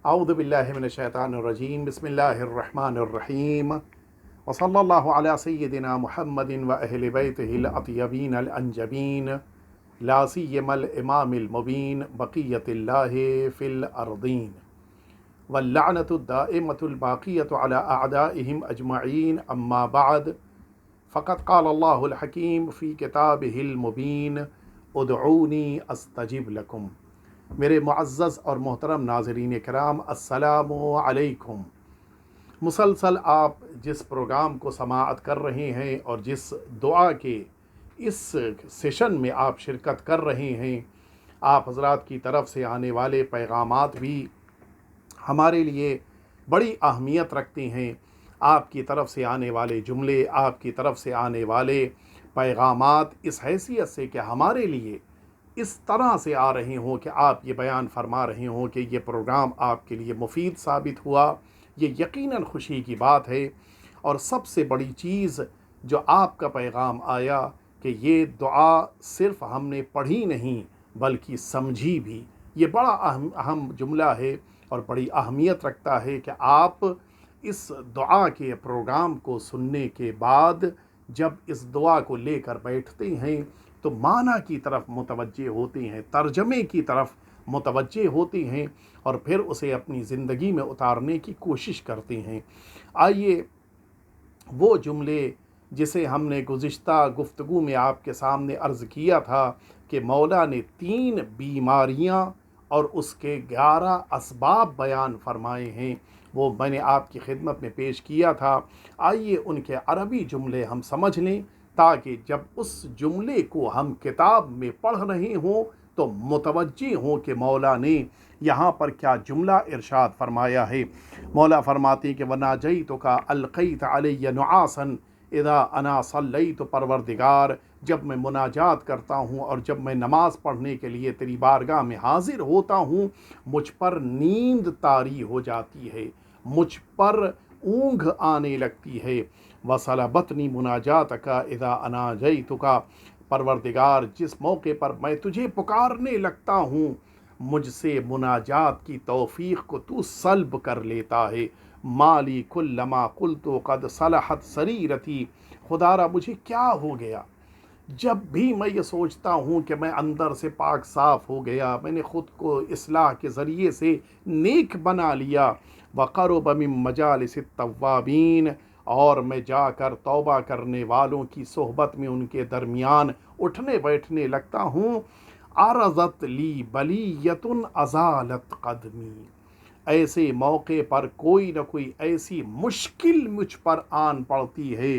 اعوذ باللہ من الشیطان الرجیم بسم اللہ الرحمن الرحیم وصلی اللہ علی سیدنا محمد و اہل بیتہ الاطیبین الانجبین لا سیما الامام المبین بقیت اللہ فی الارضین واللعنۃ الدائمۃ الباقیۃ علی اعدائہم اجمعین اما بعد فقد قال اللہ الحکیم فی کتابہ المبین ادعونی استجب لکم۔ میرے معزز اور محترم ناظرین کرام، السلام علیکم۔ مسلسل آپ جس پروگرام کو سماعت کر رہے ہیں اور جس دعا کے اس سیشن میں آپ شرکت کر رہے ہیں، آپ حضرات کی طرف سے آنے والے پیغامات بھی ہمارے لیے بڑی اہمیت رکھتے ہیں۔ آپ کی طرف سے آنے والے جملے، آپ کی طرف سے آنے والے پیغامات اس حیثیت سے کہ ہمارے لیے اس طرح سے آ رہے ہوں کہ آپ یہ بیان فرما رہے ہوں کہ یہ پروگرام آپ کے لیے مفید ثابت ہوا، یہ یقیناً خوشی کی بات ہے۔ اور سب سے بڑی چیز جو آپ کا پیغام آیا کہ یہ دعا صرف ہم نے پڑھی نہیں بلکہ سمجھی بھی، یہ بڑا اہم جملہ ہے اور بڑی اہمیت رکھتا ہے کہ آپ اس دعا کے پروگرام کو سننے کے بعد جب اس دعا کو لے کر بیٹھتے ہیں تو معنی کی طرف متوجہ ہوتے ہیں، ترجمے کی طرف متوجہ ہوتے ہیں اور پھر اسے اپنی زندگی میں اتارنے کی کوشش کرتے ہیں۔ آئیے وہ جملے جسے ہم نے گزشتہ گفتگو میں آپ کے سامنے عرض کیا تھا کہ مولا نے 3 بیماریاں اور اس کے 11 اسباب بیان فرمائے ہیں، وہ میں نے آپ کی خدمت میں پیش کیا تھا۔ آئیے ان کے عربی جملے ہم سمجھ لیں تاکہ جب اس جملے کو ہم کتاب میں پڑھ رہے ہوں تو متوجہ ہوں کہ مولا نے یہاں پر کیا جملہ ارشاد فرمایا ہے۔ مولا فرماتے کہ وَنَاجَيْتُكَ أَلْقَيْتَ عَلَيَّ نُعَاسًا اذا انا صلیت، پروردگار جب میں مناجات کرتا ہوں اور جب میں نماز پڑھنے کے لیے تیری بارگاہ میں حاضر ہوتا ہوں، مجھ پر نیند طاری ہو جاتی ہے، مجھ پر اونگھ آنے لگتی ہے۔ وَصَلَبَتْنِي مُنَاجَاتَكَ اذا أَنَاجَيْتُكَ، پروردگار جس موقع پر میں تجھے پکارنے لگتا ہوں مجھ سے مناجات کی توفیق کو تو سلب کر لیتا ہے۔ مالی کلما قلت قد صلحت سریرتی، خدا را مجھے کیا ہو گیا جب بھی میں یہ سوچتا ہوں کہ میں اندر سے پاک صاف ہو گیا، میں نے خود کو اصلاح کے ذریعے سے نیک بنا لیا۔ وقرب من مجالس التوابین، اور میں جا کر توبہ کرنے والوں کی صحبت میں ان کے درمیان اٹھنے بیٹھنے لگتا ہوں۔ عرضت لی بلیۃ ازالت قدمی، ایسے موقع پر کوئی نہ کوئی ایسی مشکل مجھ پر آن پڑتی ہے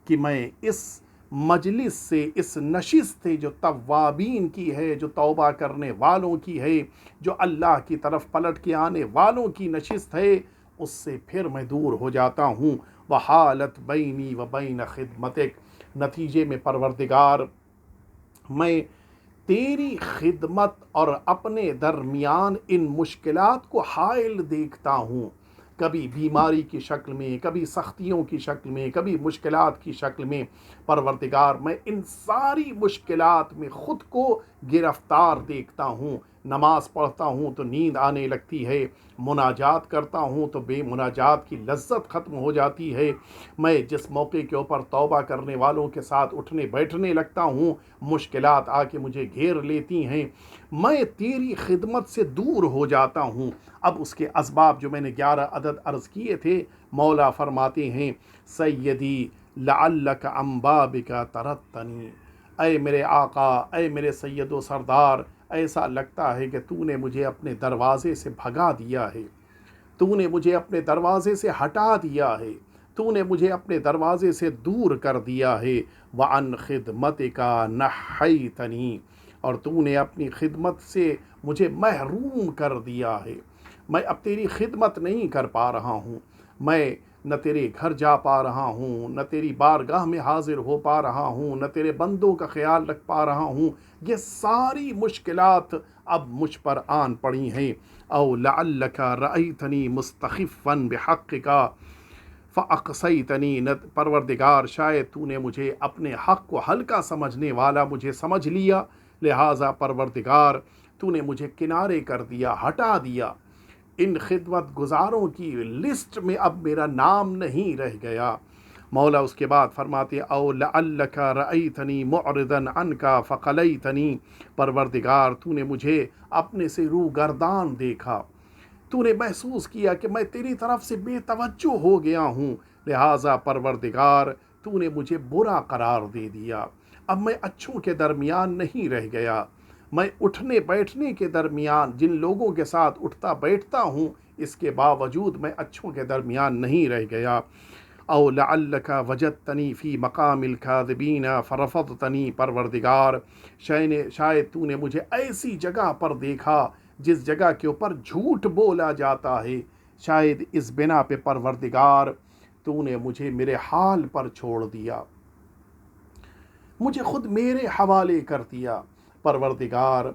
کہ میں اس مجلس سے، اس نشست سے جو توابین کی ہے، جو توبہ کرنے والوں کی ہے، جو اللہ کی طرف پلٹ کے آنے والوں کی نشست ہے، اس سے پھر میں دور ہو جاتا ہوں۔ وحالت بینی و بین خدمتک، نتیجے میں پروردگار میں تیری خدمت اور اپنے درمیان ان مشکلات کو حائل دیکھتا ہوں، کبھی بیماری کی شکل میں، کبھی سختیوں کی شکل میں، کبھی مشکلات کی شکل میں۔ پروردگار میں ان ساری مشکلات میں خود کو گرفتار دیکھتا ہوں۔ نماز پڑھتا ہوں تو نیند آنے لگتی ہے، مناجات کرتا ہوں تو بے مناجات کی لذت ختم ہو جاتی ہے۔ میں جس موقع کے اوپر توبہ کرنے والوں کے ساتھ اٹھنے بیٹھنے لگتا ہوں، مشکلات آ کے مجھے گھیر لیتی ہیں، میں تیری خدمت سے دور ہو جاتا ہوں۔ اب اس کے اسباب جو میں نے 11 عدد عرض کیے تھے، مولا فرماتے ہیں سیدی لعلک عن بابک ترتنی، اے میرے آقا، اے میرے سید و سردار، ایسا لگتا ہے کہ تو نے مجھے اپنے دروازے سے بھگا دیا ہے، تو نے مجھے اپنے دروازے سے ہٹا دیا ہے، تو نے مجھے اپنے دروازے سے دور کر دیا ہے۔ وَعَنْ خِدْمَتِكَ نَحَّيْتَنِي، اور تو نے اپنی خدمت سے مجھے محروم کر دیا ہے، میں اب تیری خدمت نہیں کر پا رہا ہوں، میں نہ تیرے گھر جا پا رہا ہوں، نہ تیری بارگاہ میں حاضر ہو پا رہا ہوں، نہ تیرے بندوں کا خیال رکھ پا رہا ہوں۔ یہ ساری مشکلات اب مجھ پر آن پڑی ہیں۔ او لعلک رأیتنی مستخفا بحقک فاقصیتنی، پروردگار شاید تو نے مجھے اپنے حق کو ہلکا سمجھنے والا مجھے سمجھ لیا، لہٰذا پروردگار تو نے مجھے کنارے کر دیا، ہٹا دیا۔ ان خدمت گزاروں کی لسٹ میں اب میرا نام نہیں رہ گیا۔ مولا اس کے بعد فرماتے او لعلک رأیتنی معرضا عنک فقلیتنی، پروردگار تو نے مجھے اپنے سے روگردان دیکھا، تو نے محسوس کیا کہ میں تیری طرف سے بے توجہ ہو گیا ہوں، لہٰذا پروردگار تو نے مجھے برا قرار دے دیا، اب میں اچھوں کے درمیان نہیں رہ گیا، میں اٹھنے بیٹھنے کے درمیان جن لوگوں کے ساتھ اٹھتا بیٹھتا ہوں اس کے باوجود میں اچھوں کے درمیان نہیں رہ گیا۔ او لعلک وجدتنی فی مقام الکاذبین فرفضتنی، پروردگار شاید تو نے مجھے ایسی جگہ پر دیکھا جس جگہ کے اوپر جھوٹ بولا جاتا ہے، شاید اس بنا پہ پروردگار تو نے مجھے میرے حال پر چھوڑ دیا، مجھے خود میرے حوالے کر دیا۔ پروردگار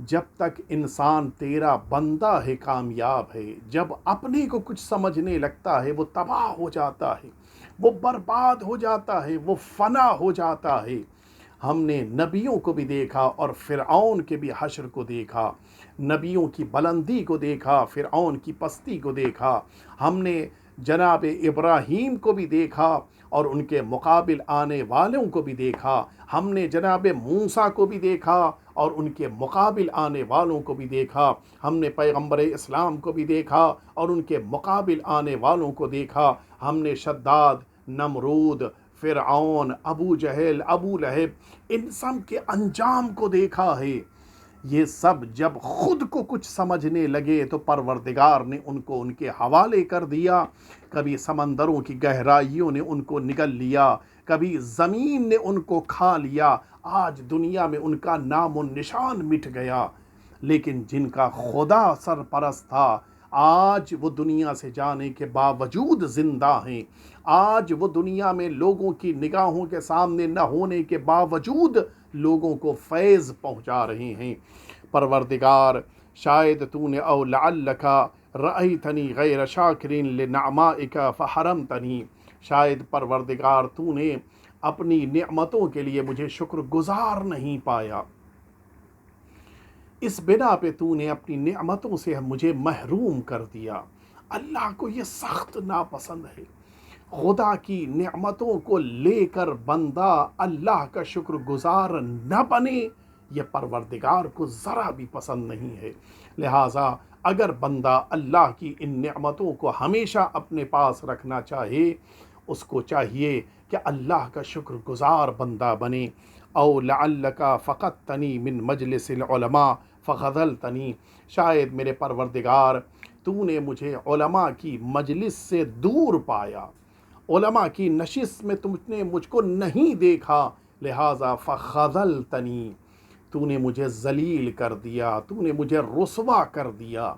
جب تک انسان تیرا بندہ ہے کامیاب ہے، جب اپنے کو کچھ سمجھنے لگتا ہے وہ تباہ ہو جاتا ہے، وہ برباد ہو جاتا ہے، وہ فنا ہو جاتا ہے۔ ہم نے نبیوں کو بھی دیکھا اور فرعون کے بھی حشر کو دیکھا، نبیوں کی بلندی کو دیکھا، فرعون کی پستی کو دیکھا، ہم نے جناب ابراہیم کو بھی دیکھا اور ان کے مقابل آنے والوں کو بھی دیکھا، ہم نے جناب موسیٰ کو بھی دیکھا اور ان کے مقابل آنے والوں کو بھی دیکھا، ہم نے پیغمبر اسلام کو بھی دیکھا اور ان کے مقابل آنے والوں کو دیکھا، ہم نے شداد، نمرود، فرعون، ابو جہل، ابو لہب، ان سب کے انجام کو دیکھا ہے۔ یہ سب جب خود کو کچھ سمجھنے لگے تو پروردگار نے ان کو ان کے حوالے کر دیا، کبھی سمندروں کی گہرائیوں نے ان کو نگل لیا، کبھی زمین نے ان کو کھا لیا، آج دنیا میں ان کا نام و نشان مٹ گیا۔ لیکن جن کا خدا سرپرست تھا آج وہ دنیا سے جانے کے باوجود زندہ ہیں، آج وہ دنیا میں لوگوں کی نگاہوں کے سامنے نہ ہونے کے باوجود لوگوں کو فیض پہنچا رہے ہیں۔ پروردگار شاید تو نے او لعلک رأیتنی غیر شاکر لنعمائک فحرمتنی، شاید پروردگار تو نے اپنی نعمتوں کے لیے مجھے شکر گزار نہیں پایا، اس بنا پہ تو نے اپنی نعمتوں سے مجھے محروم کر دیا۔ اللہ کو یہ سخت ناپسند ہے، خدا کی نعمتوں کو لے کر بندہ اللہ کا شکر گزار نہ بنے، یہ پروردگار کو ذرا بھی پسند نہیں ہے۔ لہٰذا اگر بندہ اللہ کی ان نعمتوں کو ہمیشہ اپنے پاس رکھنا چاہے، اس کو چاہیے کہ اللہ کا شکر گزار بندہ بنے۔ او لعلک فقدتنی من مجلس العلماء فخذلتنی، شاید میرے پروردگار تو نے مجھے علماء کی مجلس سے دور پایا، علماء کی نشست میں تم نے مجھ کو نہیں دیکھا، لہٰذا فخذلتنی، تو نے مجھے ذلیل کر دیا، تو نے مجھے رسوا کر دیا۔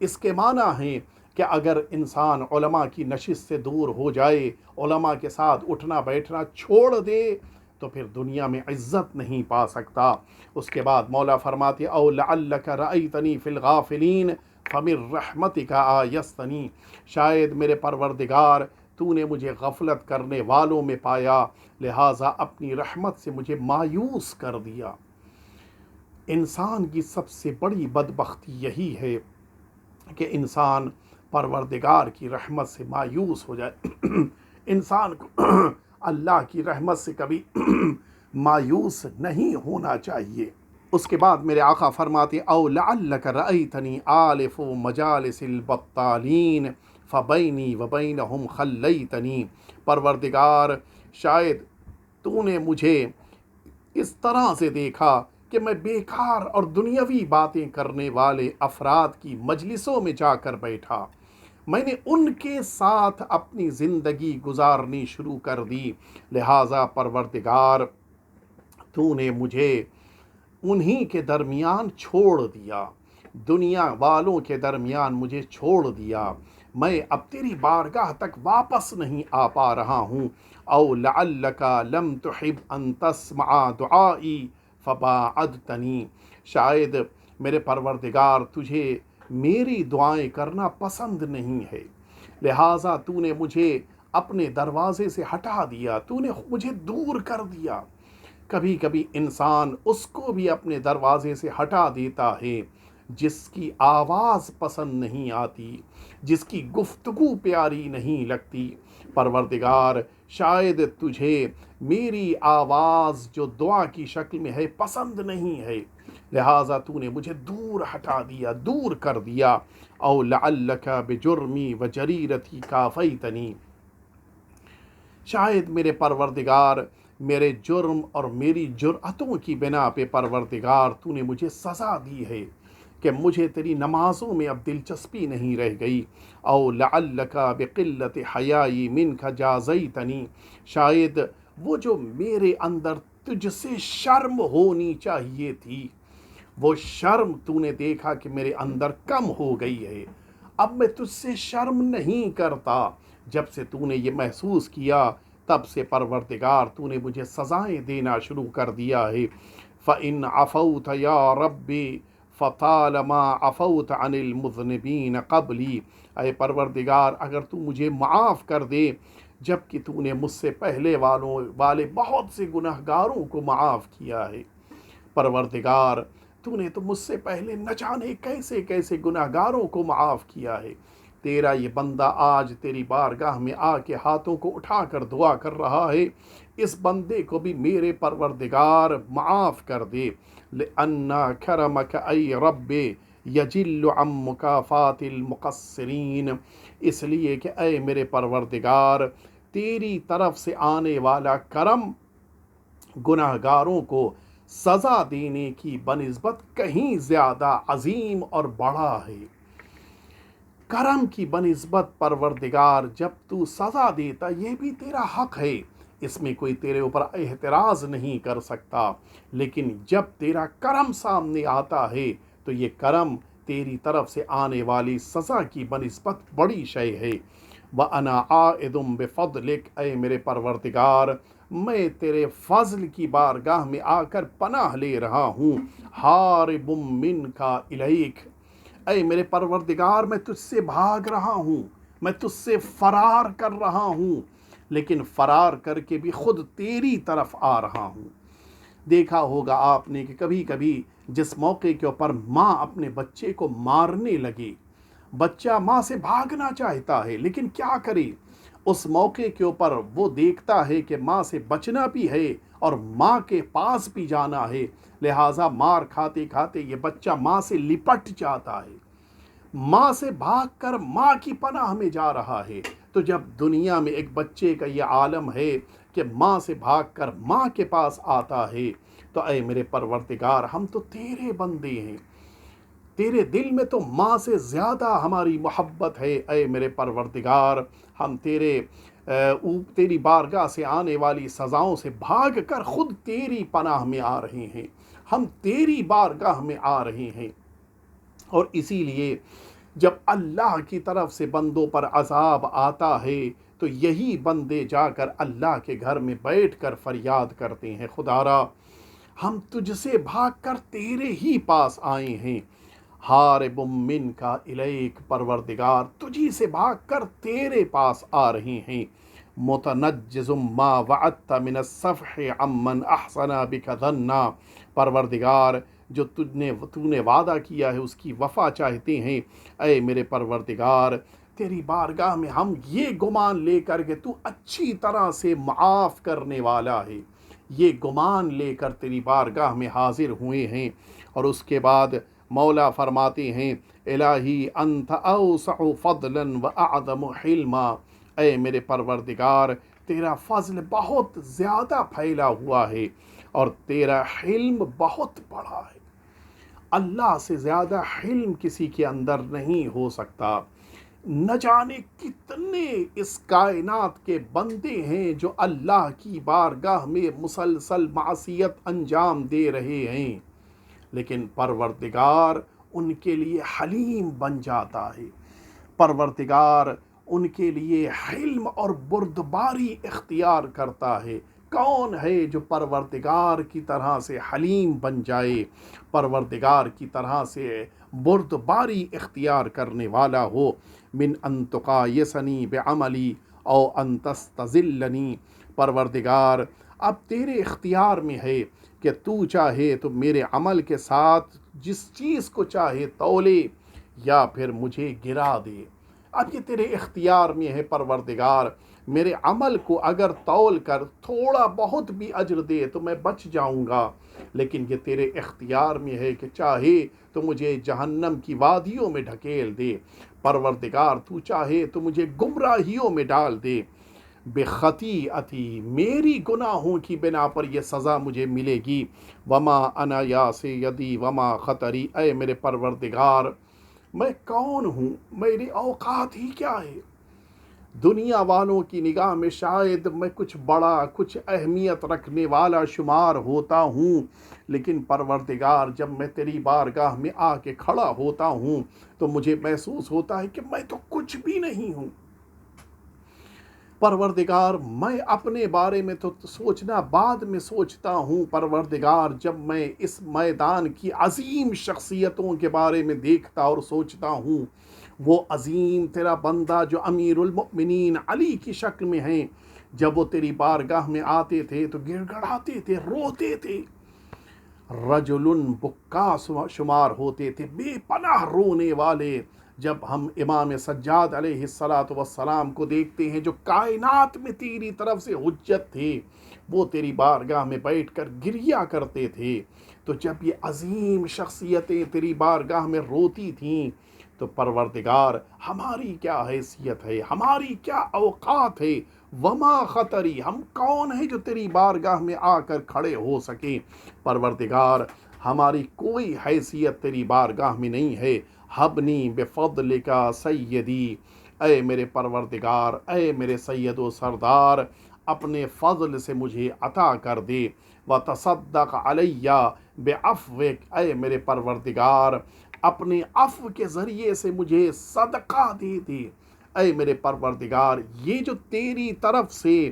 اس کے معنی ہے کہ اگر انسان علماء کی نشست سے دور ہو جائے، علماء کے ساتھ اٹھنا بیٹھنا چھوڑ دے تو پھر دنیا میں عزت نہیں پا سکتا۔ اس کے بعد مولا فرماتے او لعلک رأیتنی فی الغافلین فمن رحمتک آیستنی، شاید میرے پروردگار تو نے مجھے غفلت کرنے والوں میں پایا، لہٰذا اپنی رحمت سے مجھے مایوس کر دیا۔ انسان کی سب سے بڑی بدبختی یہی ہے کہ انسان پروردگار کی رحمت سے مایوس ہو جائے۔ انسان کو اللہ کی رحمت سے کبھی مایوس نہیں ہونا چاہیے۔ اس کے بعد میرے آقا فرماتے او لعلک رأیتنی آلف مجالس البطالین فبینی وبینہم خلیتنی، پروردگار شاید تو نے مجھے اس طرح سے دیکھا کہ میں بیکار اور دنیاوی باتیں کرنے والے افراد کی مجلسوں میں جا کر بیٹھا، میں نے ان کے ساتھ اپنی زندگی گزارنی شروع کر دی، لہٰذا پروردگار تو نے مجھے انہی کے درمیان چھوڑ دیا، دنیا والوں کے درمیان مجھے چھوڑ دیا، میں اب تیری بارگاہ تک واپس نہیں آ پا رہا ہوں۔ او لعلک لم تحب ان تسمع دعائی فباعدتنی، شاید میرے پروردگار تجھے میری دعائیں کرنا پسند نہیں ہے، لہٰذا تو نے مجھے اپنے دروازے سے ہٹا دیا، تو نے مجھے دور کر دیا۔ کبھی کبھی انسان اس کو بھی اپنے دروازے سے ہٹا دیتا ہے جس کی آواز پسند نہیں آتی، جس کی گفتگو پیاری نہیں لگتی۔ پروردگار شاید تجھے میری آواز جو دعا کی شکل میں ہے پسند نہیں ہے، لہٰذا تو نے مجھے دور ہٹا دیا، دور کر دیا۔ او لعلک بجرمی و جریرتی کافیتنی، شاید میرے پروردگار میرے جرم اور میری جرأتوں کی بنا پہ پروردگار تو نے مجھے سزا دی ہے کہ مجھے تیری نمازوں میں اب دلچسپی نہیں رہ گئی۔ او لعلک بقلت حیائی منک جازیتنی، شاید وہ جو میرے اندر تجھ سے شرم ہونی چاہیے تھی، وہ شرم تو نے دیکھا کہ میرے اندر کم ہو گئی ہے، اب میں تجھ سے شرم نہیں کرتا۔ جب سے تو نے یہ محسوس کیا تب سے پروردگار تو نے مجھے سزائیں دینا شروع کر دیا ہے۔ فَإِنْ عَفَوْتَ يَا رَبِّ فَطَالَمَا عَفَوْتَ عَنِ الْمُذْنِبِينَ قَبْلِي، اے پروردگار اگر تو مجھے معاف کر دے جب کہ تو نے مجھ سے پہلے والے بہت سے گناہ گاروں کو معاف کیا ہے۔ پروردگار تو نے تو مجھ سے پہلے نہ جانے کیسے کیسے گناہ گاروں کو معاف کیا ہے۔ تیرا یہ بندہ آج تیری بارگاہ میں آ کے ہاتھوں کو اٹھا کر دعا کر رہا ہے، اس بندے کو بھی میرے پروردگار معاف کر دے۔ لِأَنَّ كَرَمَكَ اَيْ رَبِّ يَجِلُّ عَن مُكَافَاتِ الْمُقَصِّرِينَ، اس لیے کہ اے میرے پروردگار تیری طرف سے آنے والا کرم گناہ گاروں کو سزا دینے کی بنسبت کہیں زیادہ عظیم اور بڑا ہے۔ کرم کی بنسبت پروردگار جب تو سزا دیتا یہ بھی تیرا حق ہے، اس میں کوئی تیرے اوپر اعتراض نہیں کر سکتا، لیکن جب تیرا کرم سامنے آتا ہے تو یہ کرم تیری طرف سے آنے والی سزا کی بنسبت بڑی شے ہے۔ وَأَنَا عَائِدٌ بِفَضْلِكَ، اے میرے پروردگار میں تیرے فضل کی بارگاہ میں آ کر پناہ لے رہا ہوں۔ حارب منک الیک، اے میرے پروردگار میں تجھ سے بھاگ رہا ہوں، میں تجھ سے فرار کر رہا ہوں، لیکن فرار کر کے بھی خود تیری طرف آ رہا ہوں۔ دیکھا ہوگا آپ نے کہ کبھی کبھی جس موقع کے اوپر ماں اپنے بچے کو مارنے لگے، بچہ ماں سے بھاگنا چاہتا ہے لیکن کیا کرے، اس موقع کے اوپر وہ دیکھتا ہے کہ ماں سے بچنا بھی ہے اور ماں کے پاس بھی جانا ہے، لہٰذا مار کھاتے کھاتے یہ بچہ ماں سے لپٹ جاتا ہے، ماں سے بھاگ کر ماں کی پناہ میں جا رہا ہے۔ تو جب دنیا میں ایک بچے کا یہ عالم ہے کہ ماں سے بھاگ کر ماں کے پاس آتا ہے، تو اے میرے پروردگار ہم تو تیرے بندے ہیں، تیرے دل میں تو ماں سے زیادہ ہماری محبت ہے۔ اے میرے پروردگار ہم تیری بارگاہ سے آنے والی سزاؤں سے بھاگ کر خود تیری پناہ میں آ رہے ہیں، ہم تیری بارگاہ میں آ رہے ہیں۔ اور اسی لیے جب اللہ کی طرف سے بندوں پر عذاب آتا ہے تو یہی بندے جا کر اللہ کے گھر میں بیٹھ کر فریاد کرتے ہیں، خدارا ہم تجھ سے بھاگ کر تیرے ہی پاس آئے ہیں۔ حارب منک الیک، پروردگار تجھی سے بھاگ کر تیرے پاس آ رہے ہیں۔ متنجز ما وعدت من الصفح عمن احسن بک ظنا، پروردگار جو تو نے وعدہ کیا ہے اس کی وفا چاہتے ہیں۔ اے میرے پروردگار تیری بارگاہ میں ہم یہ گمان لے کر کہ تو اچھی طرح سے معاف کرنے والا ہے، یہ گمان لے کر تیری بارگاہ میں حاضر ہوئے ہیں۔ اور اس کے بعد مولا فرماتے ہیں الہی انت اوسع فضلا واعظم حلما، اے میرے پروردگار تیرا فضل بہت زیادہ پھیلا ہوا ہے اور تیرا حلم بہت بڑا ہے، اللہ سے زیادہ حلم کسی کے اندر نہیں ہو سکتا۔ نہ جانے کتنے اس کائنات کے بندے ہیں جو اللہ کی بارگاہ میں مسلسل معصیت انجام دے رہے ہیں، لیکن پروردگار ان کے لیے حلیم بن جاتا ہے، پروردگار ان کے لیے حلم اور بردباری اختیار کرتا ہے۔ کون ہے جو پروردگار کی طرح سے حلیم بن جائے، پروردگار کی طرح سے بردباری اختیار کرنے والا ہو؟ من ان تقایسنی بعملی او ان تستذلنی، پروردگار اب تیرے اختیار میں ہے کہ تو چاہے تو میرے عمل کے ساتھ جس چیز کو چاہے تولے یا پھر مجھے گرا دے۔ اب یہ تیرے اختیار میں ہے پروردگار، میرے عمل کو اگر تول کر تھوڑا بہت بھی اجر دے تو میں بچ جاؤں گا، لیکن یہ تیرے اختیار میں ہے کہ چاہے تو مجھے جہنم کی وادیوں میں ڈھکیل دے، پروردگار تو چاہے تو مجھے گمراہیوں میں ڈال دے، بے خطیئتی میری گناہوں کی بنا پر یہ سزا مجھے ملے گی، وما انا یا سیدی وما خطری، اے میرے پروردگار میں کون ہوں، میری اوقات ہی کیا ہے، دنیا والوں کی نگاہ میں شاید میں کچھ بڑا کچھ اہمیت رکھنے والا شمار ہوتا ہوں، لیکن پروردگار جب میں تیری بارگاہ میں آ کے کھڑا ہوتا ہوں تو مجھے محسوس ہوتا ہے کہ میں تو کچھ بھی نہیں ہوں۔ پروردگار میں اپنے بارے میں تو سوچنا بعد میں سوچتا ہوں، پروردگار جب میں اس میدان کی عظیم شخصیتوں کے بارے میں دیکھتا اور سوچتا ہوں، وہ عظیم تیرا بندہ جو امیر المؤمنین علی کی شکل میں ہیں، جب وہ تیری بارگاہ میں آتے تھے تو گڑ گڑاتے تھے، روتے تھے، رجل بکا شمار ہوتے تھے، بے پناہ رونے والے۔ جب ہم امام سجاد علیہ السلام کو دیکھتے ہیں جو کائنات میں تیری طرف سے حجت تھے، وہ تیری بارگاہ میں بیٹھ کر گریا کرتے تھے، تو جب یہ عظیم شخصیتیں تیری بارگاہ میں روتی تھیں تو پروردگار ہماری کیا حیثیت ہے، ہماری کیا اوقات ہے، وما خطری ہم کون ہیں جو تیری بارگاہ میں آ کر کھڑے ہو سکیں، پروردگار ہماری کوئی حیثیت تیری بارگاہ میں نہیں ہے، حبنی بفضلک سیدی، اے میرے پروردگار، اے میرے سید و سردار، اپنے فضل سے مجھے عطا کر دے، وتصدق علیہ بعفوک، اے میرے پروردگار اپنے عفو کے ذریعے سے مجھے صدقہ دے دے، اے میرے پروردگار یہ جو تیری طرف سے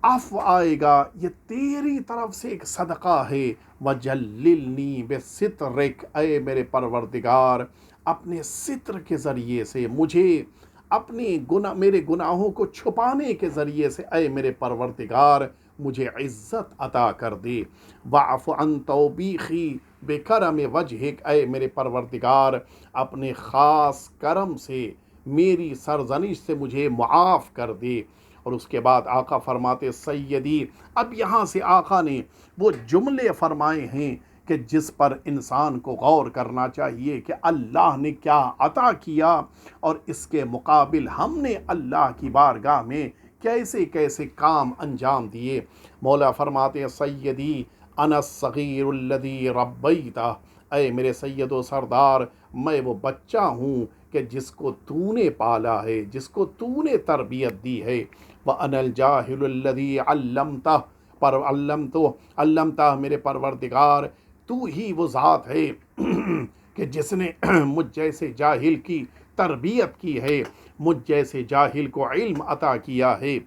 عفو آئے گا یہ تیری طرف سے ایک صدقہ ہے، وجللنی بسترک، اے میرے پروردگار اپنے ستر کے ذریعے سے مجھے اپنے میرے گناہوں کو چھپانے کے ذریعے سے اے میرے پروردگار مجھے عزت عطا کر دے، واعف عن توبیخی بکرم وجہک، اے میرے پروردگار اپنے خاص کرم سے میری سرزنش سے مجھے معاف کر دے۔ اور اس کے بعد آقا فرماتے سیدی، اب یہاں سے آقا نے وہ جملے فرمائے ہیں کہ جس پر انسان کو غور کرنا چاہیے کہ اللہ نے کیا عطا کیا اور اس کے مقابل ہم نے اللہ کی بارگاہ میں کیسے کیسے کام انجام دیے۔ مولا فرماتے سیدی انا الصغیر الذی ربیتہ، اے میرے سید و سردار میں وہ بچہ ہوں کہ جس کو تو نے پالا ہے، جس کو تو نے تربیت دی ہے، وَأَنَا الْجَاهِلُ الَّذِي عَلَّمْتَهُ علمتہ، میرے پروردگار تو ہی وہ ذات ہے کہ جس نے مجھ جیسے جاہل کی تربیت کی ہے، مجھ جیسے جاہل کو علم عطا کیا ہے،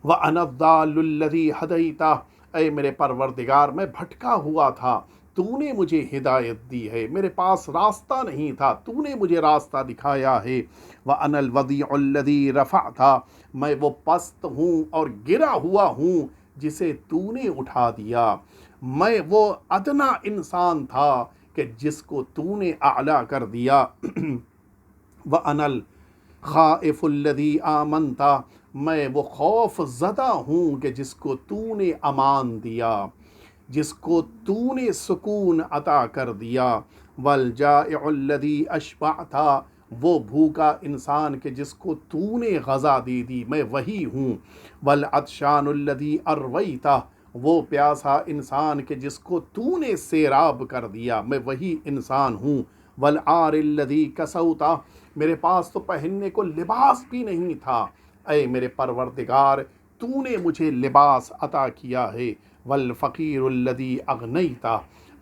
وَأَنَا الضَّالُّ الَّذِي هَدَيْتَهُ، اے میرے پروردگار میں بھٹکا ہوا تھا، تو نے مجھے ہدایت دی ہے، میرے پاس راستہ نہیں تھا، تو نے مجھے راستہ دکھایا ہے، وَأَنَا الْوَضِيعُ الَّذِي رَفَعْتَهُ، میں وہ پست ہوں اور گرا ہوا ہوں جسے تو نے اٹھا دیا، میں وہ ادنا انسان تھا کہ جس کو تو نے اعلیٰ کر دیا، وَأَنَا الْخَائِفُ الَّذِي آمَنْتَ، میں وہ خوف زدہ ہوں کہ جس کو تو نے امان دیا، جس کو تو نے سکون عطا کر دیا، والجائع الذی اشبعت، وہ بھوکا انسان کہ جس کو تو نے غذا دے دی میں وہی ہوں، والعطشان الذی ارویت، وہ پیاسا انسان کہ جس کو تو نے سیراب کر دیا میں وہی انسان ہوں، والعار الذی کسوت، میرے پاس تو پہننے کو لباس بھی نہیں تھا، اے میرے پروردگار تو نے مجھے لباس عطا کیا ہے، والفقیر الذی اغنیت،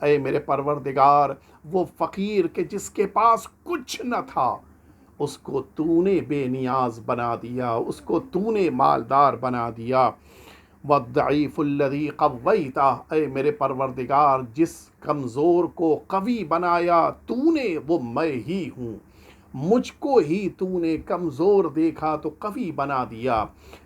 اے میرے پروردگار وہ فقیر کہ جس کے پاس کچھ نہ تھا اس کو تو نے بے نیاز بنا دیا، اس کو تو نے مالدار بنا دیا، والضعیف الذی قویت، اے میرے پروردگار جس کمزور کو قوی بنایا تو نے وہ میں ہی ہوں، مجھ کو ہی تو نے کمزور دیکھا تو قوی بنا دیا،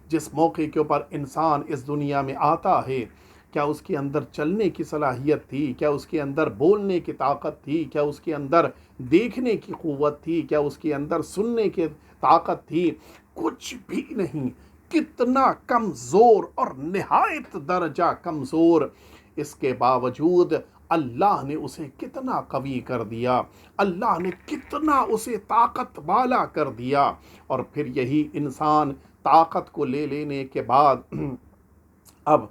جس موقع کے اوپر انسان اس دنیا میں آتا ہے کیا اس کے اندر چلنے کی صلاحیت تھی؟ کیا اس کے اندر بولنے کی طاقت تھی؟ کیا اس کے اندر دیکھنے کی قوت تھی؟ کیا اس کے اندر سننے کی طاقت تھی؟ کچھ بھی نہیں۔ کتنا کمزور اور نہایت درجہ کمزور، اس کے باوجود اللہ نے اسے کتنا قوی کر دیا، اللہ نے کتنا اسے طاقت والا کر دیا۔ اور پھر یہی انسان طاقت کو لے لینے کے بعد اب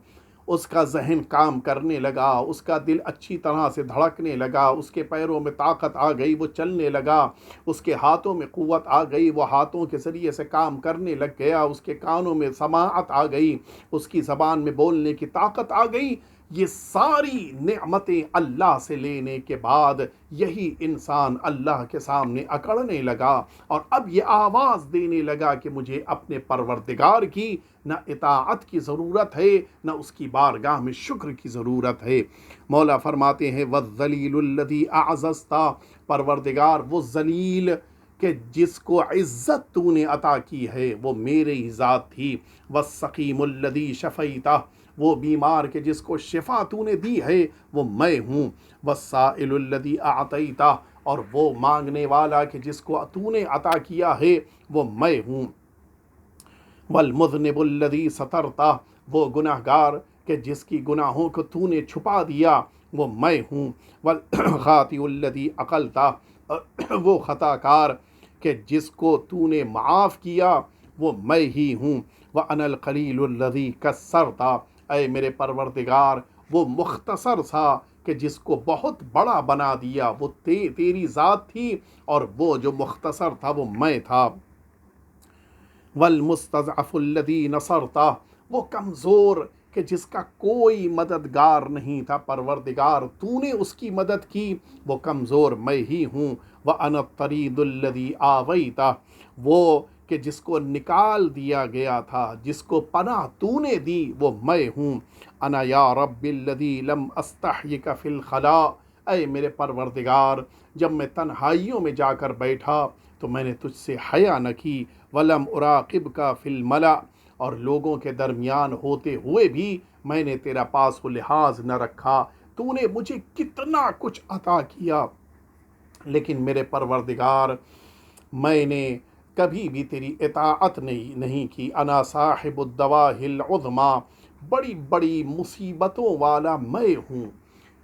اس کا ذہن کام کرنے لگا، اس کا دل اچھی طرح سے دھڑکنے لگا، اس کے پیروں میں طاقت آ گئی، وہ چلنے لگا، اس کے ہاتھوں میں قوت آ گئی، وہ ہاتھوں کے ذریعے سے کام کرنے لگ گیا، اس کے کانوں میں سماعت آ گئی، اس کی زبان میں بولنے کی طاقت آ گئی۔ یہ ساری نعمتیں اللہ سے لینے کے بعد یہی انسان اللہ کے سامنے اکڑنے لگا، اور اب یہ آواز دینے لگا کہ مجھے اپنے پروردگار کی نہ اطاعت کی ضرورت ہے، نہ اس کی بارگاہ میں شکر کی ضرورت ہے۔ مولا فرماتے ہیں وَالذَّلِيلُ الَّذِي أَعْزَزْتَ، پروردگار وہ ذلیل کہ جس کو عزت تو نے عطا کی ہے وہ میرے ہی ذات تھی۔ وَالسَّقِيمُ الَّذِي شَفَيْتَهُ، وہ بیمار کہ جس کو شفا تو نے دی ہے وہ میں ہوں۔ وَالسَّائِلُ الَّذِي أَعْطَيْتَهُ، اور وہ مانگنے والا کہ جس کو تو نے عطا کیا ہے وہ میں ہوں۔ وَالْمُذْنِبُ الَّذِي سَتَرْتَهُ، وہ گناہ گار کہ جس کی گناہوں کو تو نے چھپا دیا وہ میں ہوں۔ وَالْخَاطِئُ الَّذِي عَقَلْتَهُ، وہ خطا کار کہ جس کو تو نے معاف کیا وہ میں ہی ہوں۔ وَأَنَا الْقَلِيلُ الَّذِي كَسَّرْتَ، اے میرے پروردگار وہ مختصر سا کہ جس کو بہت بڑا بنا دیا وہ تیری ذات تھی، اور وہ جو مختصر تھا وہ میں تھا۔ والمستضعف الذی نصرتہ، وہ کمزور کہ جس کا کوئی مددگار نہیں تھا، پروردگار تو نے اس کی مدد کی، وہ کمزور میں ہی ہوں۔ وَأَنَا الطَّرِيدُ الَّذِي آوَيْتَهُ، وہ کہ جس کو نکال دیا گیا تھا، جس کو پناہ تو نے دی وہ میں ہوں۔ انا یا رب الذی لم استحیک فی الخلاء، اے میرے پروردگار جب میں تنہائیوں میں جا کر بیٹھا تو میں نے تجھ سے حیا نہ کی، ولم اراقبک فی الملأ، اور لوگوں کے درمیان ہوتے ہوئے بھی میں نے تیرا پاس و لحاظ نہ رکھا۔ تو نے مجھے کتنا کچھ عطا کیا، لیکن میرے پروردگار میں نے کبھی بھی تیری اطاعت نہیں کی۔ انا صاحب الدواہ العظما، بڑی بڑی مصیبتوں والا میں ہوں،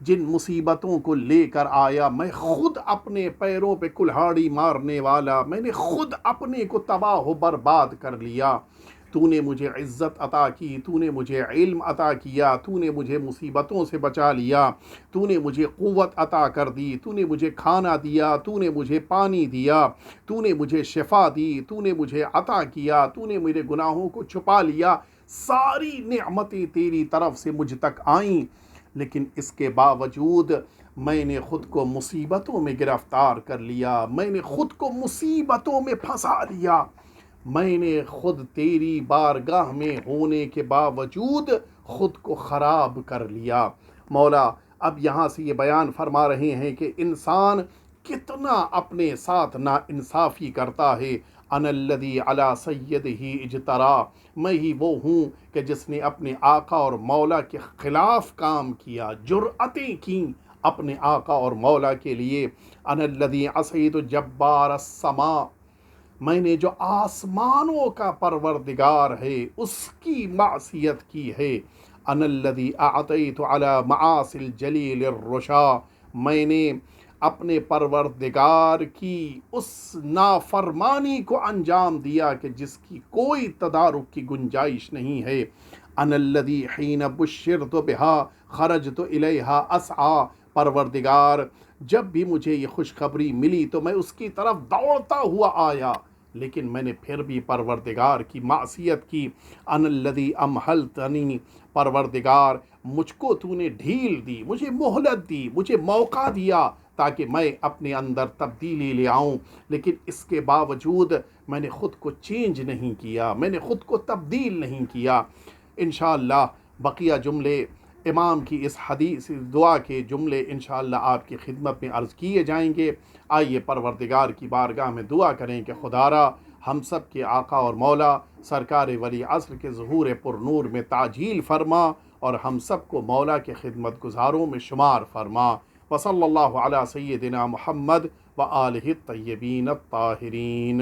جن مصیبتوں کو لے کر آیا میں خود اپنے پیروں پہ کلہاڑی مارنے والا، میں نے خود اپنے کو تباہ و برباد کر لیا۔ تو نے مجھے عزت عطا کی، تو نے مجھے علم عطا کیا، تو نے مجھے مصیبتوں سے بچا لیا، تو نے مجھے قوت عطا کر دی، تو نے مجھے کھانا دیا، تو نے مجھے پانی دیا، تو نے مجھے شفا دی، تو نے مجھے عطا کیا، تو نے میرے گناہوں کو چھپا لیا۔ ساری نعمتیں تیری طرف سے مجھ تک آئیں، لیکن اس کے باوجود میں نے خود کو مصیبتوں میں گرفتار کر لیا، میں نے خود کو مصیبتوں میں پھنسا لیا، میں نے خود تیری بارگاہ میں ہونے کے باوجود خود کو خراب کر لیا۔ مولا اب یہاں سے یہ بیان فرما رہے ہیں کہ انسان کتنا اپنے ساتھ ناانصافی کرتا ہے۔ انا الذی علی سیدہ اجترا، میں ہی وہ ہوں کہ جس نے اپنے آقا اور مولا کے خلاف کام کیا، جرأتیں کیں اپنے آقا اور مولا کے لیے۔ انا الذی عصیت جبار السماء، میں نے جو آسمانوں کا پروردگار ہے اس کی معصیت کی ہے۔ انا الذی اعطیت علی معاصی الجلیل الرشا، میں نے اپنے پروردگار کی اس نافرمانی کو انجام دیا کہ جس کی کوئی تدارک کی گنجائش نہیں ہے۔ انا الذی حین بشرت بہا خرجت الیہا اسعی، پروردگار جب بھی مجھے یہ خوشخبری ملی تو میں اس کی طرف دوڑتا ہوا آیا، لیکن میں نے پھر بھی پروردگار کی معصیت کی۔ انا الذی امہلتنی، پروردگار مجھ کو تو نے ڈھیل دی، مجھے مہلت دی، مجھے موقع دیا تاکہ میں اپنے اندر تبدیلی لے آؤں، لیکن اس کے باوجود میں نے خود کو چینج نہیں کیا، میں نے خود کو تبدیل نہیں کیا۔ انشاءاللہ بقیہ جملے امام کی اس حدیث دعا کے جملے انشاءاللہ آپ کی خدمت میں عرض کیے جائیں گے۔ آئیے پروردگار کی بارگاہ میں دعا کریں کہ خدارا ہم سب کے آقا اور مولا سرکار ولی عصر کے ظہور پر نور میں تعجیل فرما، اور ہم سب کو مولا کے خدمت گزاروں میں شمار فرما۔ وصلی اللہ علی سیدنا محمد و آلہ الطیبین الطاہرین۔